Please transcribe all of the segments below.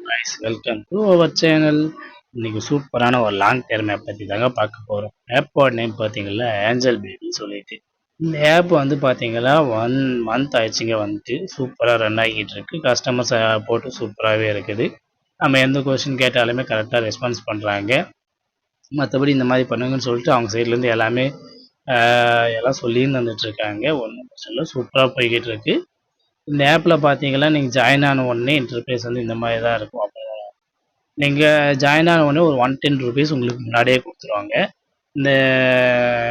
Guys, welcome to our channel. இன்னைக்கு சூப்பரான ஒரு லாங் டேர்ம் ஆப் பற்றி தாங்க பார்க்க போகிறோம். ஆப்போட நேம் பார்த்தீங்கன்னா ஏஞ்சல் பேபின்னு சொல்லிட்டு. இந்த ஆப் வந்து பார்த்தீங்கன்னா 1 மந்த் ஆயிடுச்சுங்க, வந்துட்டு சூப்பராக ரன் ஆகிட்டு இருக்கு. கஸ்டமர்ஸ் போட்டு சூப்பராகவே இருக்குது. நம்ம எந்த கொஸ்டின் கேட்டாலுமே கரெக்டாக ரெஸ்பான்ஸ் பண்ணுறாங்க. மற்றபடி இந்த மாதிரி பண்ணுங்கன்னு சொல்லிட்டு அவங்க சைட்லேருந்து எல்லாமே எல்லாம் சொல்லியும் தந்துட்டுருக்காங்க. ஒன்றும் பிரச்சனை இல்லை, சூப்பராக போய்கிட்டு இருக்கு. இந்த ஆப்பில் பார்த்தீங்கன்னா நீங்கள் ஜாயின் ஆன உடனே இன்டர்ஃபேஸ் வந்து இந்த மாதிரி தான் இருக்கும். நீங்கள் ஜாயின் ஆன உடனே ஒரு 110 ருபீஸ் உங்களுக்கு முன்னாடியே கொடுத்துருவாங்க. இந்த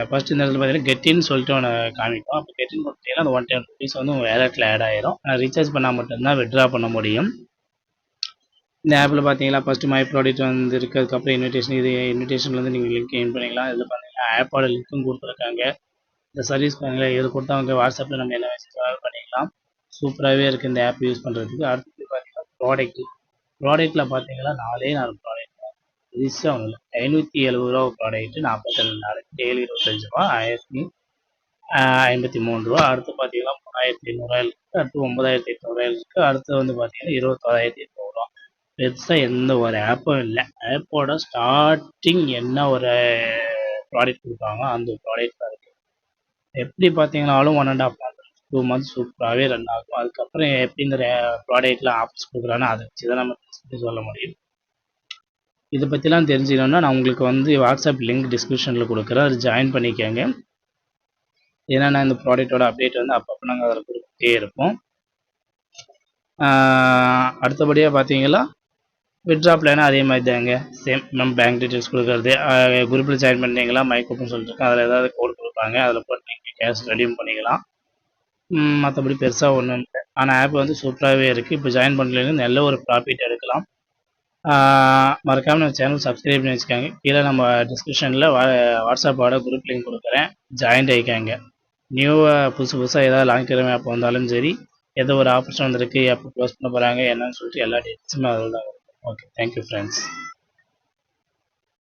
ஃபஸ்ட் இந்த இடத்துல பார்த்தீங்கன்னா கெட்டின்னு சொல்லிட்டு ஒன்று காமிக்கும். அப்போ கெட்டின்னு கொடுத்தீங்கன்னா அந்த 110 ருபீஸ் வந்து உங்கள் வேலெட்டில் ஆட் ஆயிரும். ரீசார்ஜ் பண்ணால் மட்டும்தான் விட்ரா பண்ண முடியும். இந்த ஆப்பில் பார்த்தீங்கன்னா ஃபஸ்ட்டு மை ப்ராடக்ட் வந்து இருக்குது. அதுக்கப்புறம் இன்விடேஷன், இது இன்விடேஷனில் வந்து நீங்கள் லிங்க் இன் பண்ணிக்கலாம். இதில் பார்த்தீங்கன்னா ஆப்போட லிங்க்கும் கொடுத்துருக்காங்க. இந்த சர்வீஸ் பாருங்களேன், இது கொடுத்தா அவங்க வாட்ஸ்அப்பில் நம்ம என்ன மெசேஜ் பண்ணிக்கலாம். சூப்பராகவே இருக்குது இந்த ஆப் யூஸ் பண்ணுறதுக்கு. அடுத்தது பார்த்தீங்கன்னா ப்ராடக்ட்டில் பார்த்தீங்கன்னா 4 ப்ராடக்ட் தான். பெருசாக ஒன்றும் இல்லை. 570 ரூபா ப்ராடக்ட்டு, 42 நாளைக்கு, டெய்லி 25 ரூபா, 1053 ரூபா. அடுத்து பார்த்தீங்கன்னா 3800 இருக்குது. அடுத்து 9800 இருக்குது. அடுத்து வந்து பார்த்தீங்கன்னா 21800 ரூபா. பெருசாக எந்த ஒரு ஆப்பும் இல்லை. ஆப்போட ஸ்டார்டிங் என்ன ஒரு ப்ராடக்ட் கொடுப்பாங்க அந்த ப்ராடக்ட் தான் இருக்குது. எப்படி பார்த்தீங்கன்னாலும் 1.5 மந்த் 2 மந்த்ஸ் சூப்பராகவே ரன் ஆகும். அதுக்கப்புறம் எப்படி இந்த ப்ராடக்ட்டில் ஆஃபர்ஸ் கொடுக்குறான்னு அதை வச்சு தான் நம்ம சொல்ல முடியும். இதை பற்றிலாம் தெரிஞ்சுக்கணுன்னா நான் உங்களுக்கு வந்து வாட்ஸ்அப் லிங்க் டிஸ்கிரிப்ஷனில் கொடுக்குறேன், அது ஜாயின் பண்ணிக்கோங்க. ஏன்னா நான் இந்த ப்ராடக்ட்டோட அப்டேட் வந்து அப்பப்போ நாங்கள் அதில் கொடுத்துட்டே இருப்போம். அடுத்தபடியாக பார்த்தீங்கன்னா வித்ட்ரா பிளான் அதே மாதிரி தாங்க, சேம் நம்ம பேங்க் டீட்டெயில்ஸ் கொடுக்குறது. குரூப்பில் ஜாயின் பண்ணிங்களா மைக்ரோப்னு சொல்லிட்டு அதில் ஏதாவது கோட் கொடுப்பாங்க, அதில் போட்டு நீங்கள் கேஷ் ரெடீம் பண்ணிக்கலாம். மற்றபடி பெருசாக ஒன்றும் இல்லை. ஆனால் ஆப் வந்து சூப்பராகவே இருக்குது. இப்போ ஜாயின் பண்ணலேருந்து நல்ல ஒரு ப்ராஃபிட் எடுக்கலாம். மறக்காமல் நம்ம சேனல் சப்ஸ்கிரைப் பண்ணி வச்சுக்காங்க. கீழே நம்ம டிஸ்கிரிப்ஷனில் வாட்ஸ்அப்போட குரூப் லிங்க் கொடுக்குறேன், ஜாயின் ஆகிக்காங்க. புதுசாக ஏதாவது லாங் டேர்ம் ஆப் வந்தாலும் சரி, ஏதோ ஒரு ஆப்பர்ச்சுனிட்டி வந்திருக்கு, எப்போ க்ளோஸ் பண்ண போகிறாங்க என்னன்னு சொல்லிட்டு எல்லா டீட்டெயில்ஸுமே அதில் தான் இருக்கும். Okay, thank you friends.